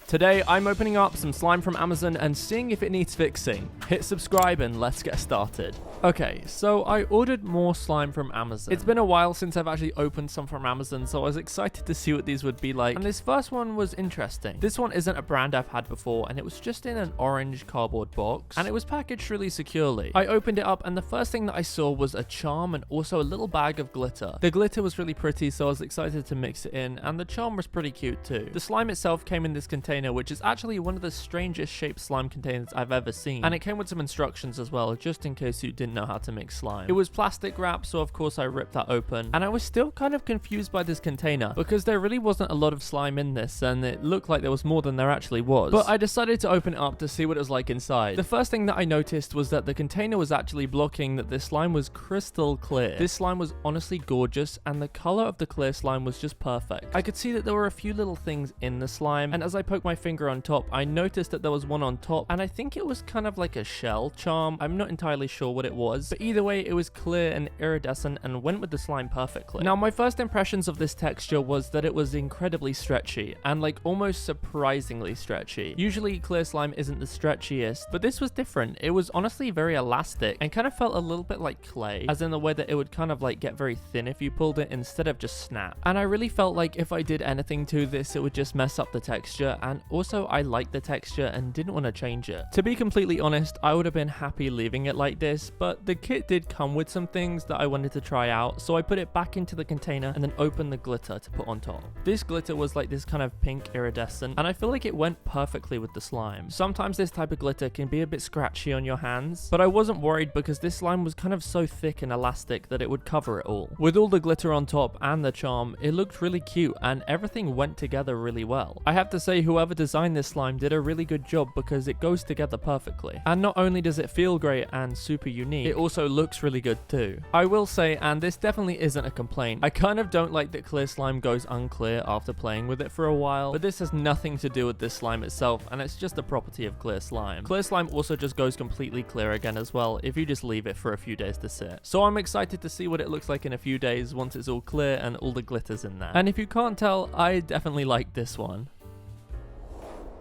Today, I'm opening up some slime from Amazon and seeing if it needs fixing. Hit subscribe and let's get started. Okay, so I ordered more slime from Amazon. It's been a while since I've actually opened some from Amazon, so I was excited to see what these would be like. And this first one was interesting. This one isn't a brand I've had before, and it was just in an orange cardboard box, and it was packaged really securely. I opened it up, and the first thing that I saw was a charm and also a little bag of glitter. The glitter was really pretty, so I was excited to mix it in, and the charm was pretty cute too. The slime itself came in this container, which is actually one of the strangest shaped slime containers I've ever seen, and it came with some instructions as well, just in case you didn't know how to make slime. It was plastic wrap, so of course I ripped that open, and I was still kind of confused by this container because there really wasn't a lot of slime in this, and it looked like there was more than there actually was. But I decided to open it up to see what it was like inside. The first thing that I noticed was that the container was actually blocking that this slime was crystal clear. This slime was honestly gorgeous, and the color of the clear slime was just perfect. I could see that there were a few little things in the slime, and as I poked my finger on top, I noticed that there was one on top, and I think it was kind of like a shell charm. I'm not entirely sure what it was, but either way, it was clear and iridescent and went with the slime perfectly. Now, my first impressions of this texture was that it was incredibly stretchy and like almost surprisingly stretchy. Usually clear slime isn't the stretchiest, but this was different. It was honestly very elastic and kind of felt a little bit like clay, as in the way that it would kind of like get very thin if you pulled it instead of just snap. And I really felt like if I did anything to this, it would just mess up the texture, and also I liked the texture and didn't want to change it. To be completely honest, I would have been happy leaving it like this, but the kit did come with some things that I wanted to try out, so I put it back into the container and then opened the glitter to put on top. This glitter was like this kind of pink iridescent, and I feel like it went perfectly with the slime. Sometimes this type of glitter can be a bit scratchy on your hands, but I wasn't worried because this slime was kind of so thick and elastic that it would cover it all. With all the glitter on top and the charm, it looked really cute and everything went together really well. I have to say, whoever designed this slime did a really good job because it goes together perfectly. And not only does it feel great and super unique, it also looks really good too. I will say, and this definitely isn't a complaint, I kind of don't like that clear slime goes unclear after playing with it for a while, but this has nothing to do with this slime itself, and it's just a property of clear slime. Clear slime also just goes completely clear again as well if you just leave it for a few days to sit. So I'm excited to see what it looks like in a few days once it's all clear and all the glitter's in there. And if you can't tell, I definitely like this one.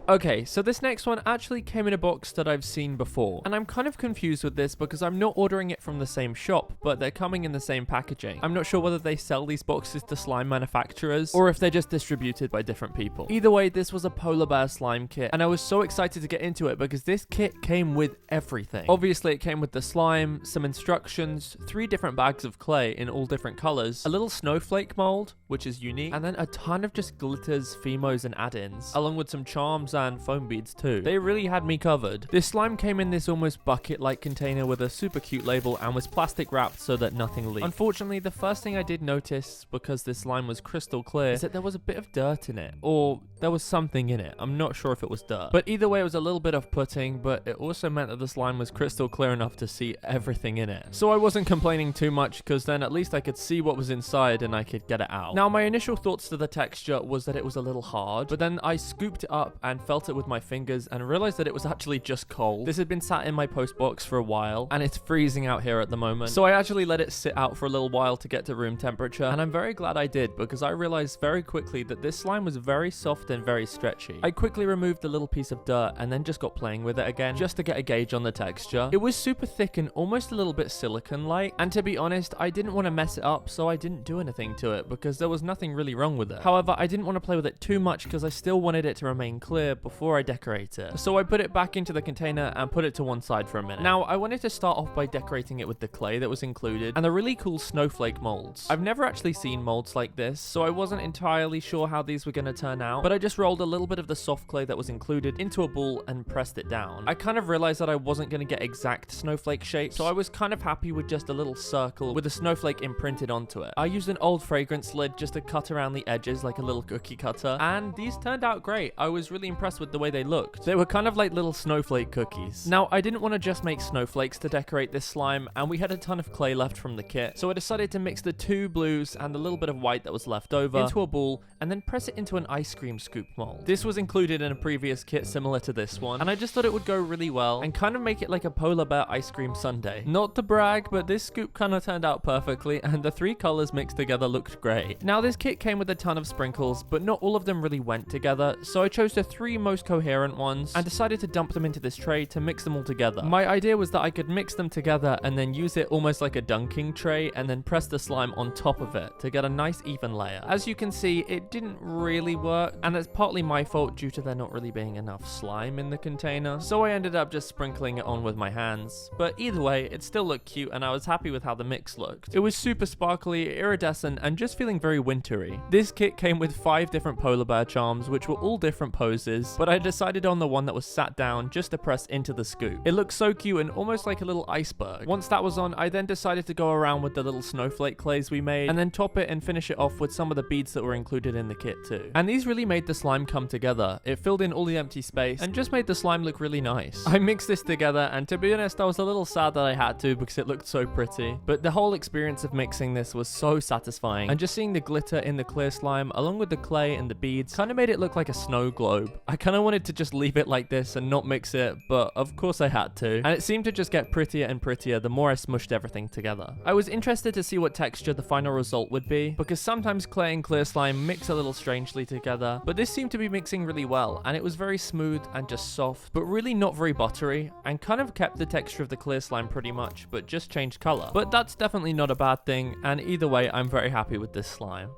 Okay, so this next one actually came in a box that I've seen before, and I'm kind of confused with this because I'm not ordering it from the same shop, but they're coming in the same packaging. I'm not sure whether they sell these boxes to slime manufacturers or if they're just distributed by different people. Either way, this was a polar bear slime kit, and I was so excited to get into it because this kit came with everything. Obviously, it came with the slime, some instructions, 3 different bags of clay in all different colors, a little snowflake mold, which is unique, and then a ton of just glitters, phemos, and add-ins, along with some charms and foam beads too. They really had me covered. This slime came in this almost bucket-like container with a super cute label and was plastic wrapped so that nothing leaked. Unfortunately, the first thing I did notice, because this slime was crystal clear, is that there was a bit of dirt in it, or there was something in it. I'm not sure if it was dirt, but either way, it was a little bit off-putting, but it also meant that the slime was crystal clear enough to see everything in it. So I wasn't complaining too much because then at least I could see what was inside and I could get it out. Now, my initial thoughts to the texture was that it was a little hard, but then I scooped it up and felt it with my fingers and realized that it was actually just cold. This had been sat in my post box for a while, and it's freezing out here at the moment, so I actually let it sit out for a little while to get to room temperature, and I'm very glad I did because I realized very quickly that this slime was very soft and very stretchy. I quickly removed the little piece of dirt and then just got playing with it again just to get a gauge on the texture. It was super thick and almost a little bit silicone-like, and to be honest, I didn't want to mess it up, so I didn't do anything to it because there was nothing really wrong with it. However, I didn't want to play with it too much because I still wanted it to remain clear before I decorate it. So I put it back into the container and put it to one side for a minute. Now, I wanted to start off by decorating it with the clay that was included and the really cool snowflake molds. I've never actually seen molds like this, so I wasn't entirely sure how these were going to turn out, but I just rolled a little bit of the soft clay that was included into a ball and pressed it down. I kind of realized that I wasn't going to get exact snowflake shape, so I was kind of happy with just a little circle with a snowflake imprinted onto it. I used an old fragrance lid just to cut around the edges like a little cookie cutter, and these turned out great. I was really impressed with the way they looked. They were kind of like little snowflake cookies. Now, I didn't want to just make snowflakes to decorate this slime, and we had a ton of clay left from the kit, so I decided to mix the 2 blues and the little bit of white that was left over into a ball and then press it into an ice cream scoop mold. This was included in a previous kit similar to this one, and I just thought it would go really well and kind of make it like a polar bear ice cream sundae. Not to brag, but this scoop kind of turned out perfectly, and the 3 colors mixed together looked great. Now, this kit came with a ton of sprinkles, but not all of them really went together, so I chose the 3 three most coherent ones and decided to dump them into this tray to mix them all together. My idea was that I could mix them together and then use it almost like a dunking tray and then press the slime on top of it to get a nice even layer. As you can see, it didn't really work, and it's partly my fault due to there not really being enough slime in the container, so I ended up just sprinkling it on with my hands. But either way, it still looked cute and I was happy with how the mix looked. It was super sparkly, iridescent, and just feeling very wintry. This kit came with 5 different polar bear charms, which were all different poses, but I decided on the one that was sat down just to press into the scoop. It looked so cute and almost like a little iceberg. Once that was on, I then decided to go around with the little snowflake clays we made and then top it and finish it off with some of the beads that were included in the kit too. And these really made the slime come together. It filled in all the empty space and just made the slime look really nice. I mixed this together, and to be honest, I was a little sad that I had to because it looked so pretty, but the whole experience of mixing this was so satisfying, and just seeing the glitter in the clear slime along with the clay and the beads kind of made it look like a snow globe. I kind of wanted to just leave it like this and not mix it, but of course I had to, and it seemed to just get prettier and prettier the more I smushed everything together. I was interested to see what texture the final result would be, because sometimes clay and clear slime mix a little strangely together, but this seemed to be mixing really well, and it was very smooth and just soft, but really not very buttery, and kind of kept the texture of the clear slime pretty much, but just changed color. But that's definitely not a bad thing, and either way, I'm very happy with this slime.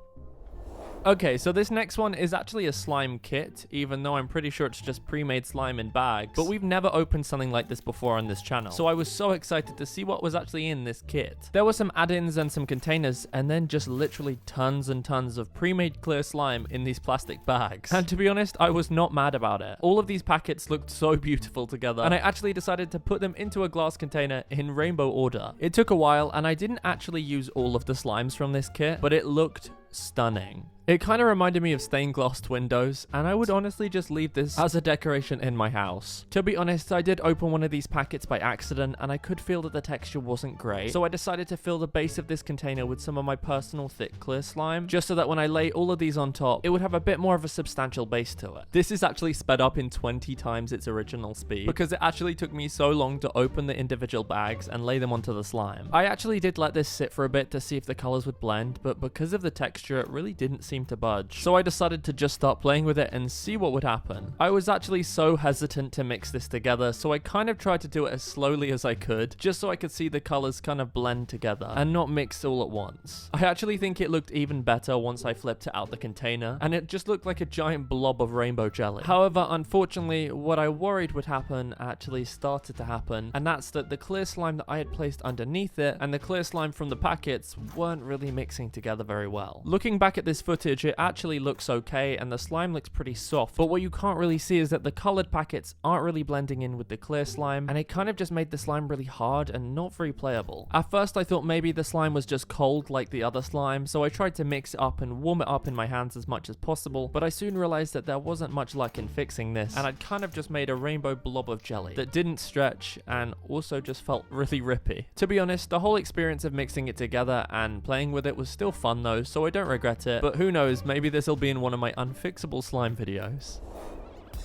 Okay, so this next one is actually a slime kit, even though I'm pretty sure it's just pre-made slime in bags. But we've never opened something like this before on this channel, so I was so excited to see what was actually in this kit. There were some add-ins and some containers, and then just literally tons and tons of pre-made clear slime in these plastic bags. And to be honest, I was not mad about it. All of these packets looked so beautiful together, and I actually decided to put them into a glass container in rainbow order. It took a while, and I didn't actually use all of the slimes from this kit, but it looked stunning. It kind of reminded me of stained glass windows, and I would honestly just leave this as a decoration in my house. To be honest, I did open one of these packets by accident, and I could feel that the texture wasn't great, so I decided to fill the base of this container with some of my personal thick clear slime, just so that when I lay all of these on top, it would have a bit more of a substantial base to it. This is actually sped up in 20 times its original speed, because it actually took me so long to open the individual bags and lay them onto the slime. I actually did let this sit for a bit to see if the colors would blend, but because of the texture, it really didn't seem to budge, so I decided to just start playing with it and see what would happen. I was actually so hesitant to mix this together, so I kind of tried to do it as slowly as I could, just so I could see the colors kind of blend together and not mix all at once. I actually think it looked even better once I flipped it out the container, and it just looked like a giant blob of rainbow jelly. However, unfortunately, what I worried would happen actually started to happen, and that's that the clear slime that I had placed underneath it and the clear slime from the packets weren't really mixing together very well. Looking back at this footage, it actually looks okay and the slime looks pretty soft, but what you can't really see is that the colored packets aren't really blending in with the clear slime, and it kind of just made the slime really hard and not very playable. At first I thought maybe the slime was just cold like the other slime, so I tried to mix it up and warm it up in my hands as much as possible, but I soon realized that there wasn't much luck in fixing this, and I'd kind of just made a rainbow blob of jelly that didn't stretch and also just felt really rippy. To be honest, the whole experience of mixing it together and playing with it was still fun though, so I don't regret it, but who knows, maybe this will be in one of my unfixable slime videos.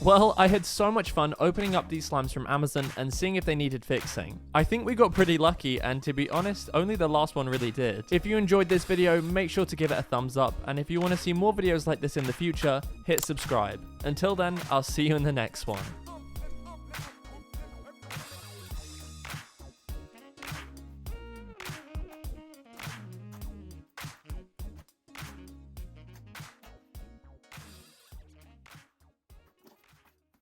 Well, I had so much fun opening up these slimes from Amazon and seeing if they needed fixing. I think we got pretty lucky, and to be honest, only the last one really did. If you enjoyed this video, make sure to give it a thumbs up, and if you want to see more videos like this in the future, hit subscribe. Until then, I'll see you in the next one.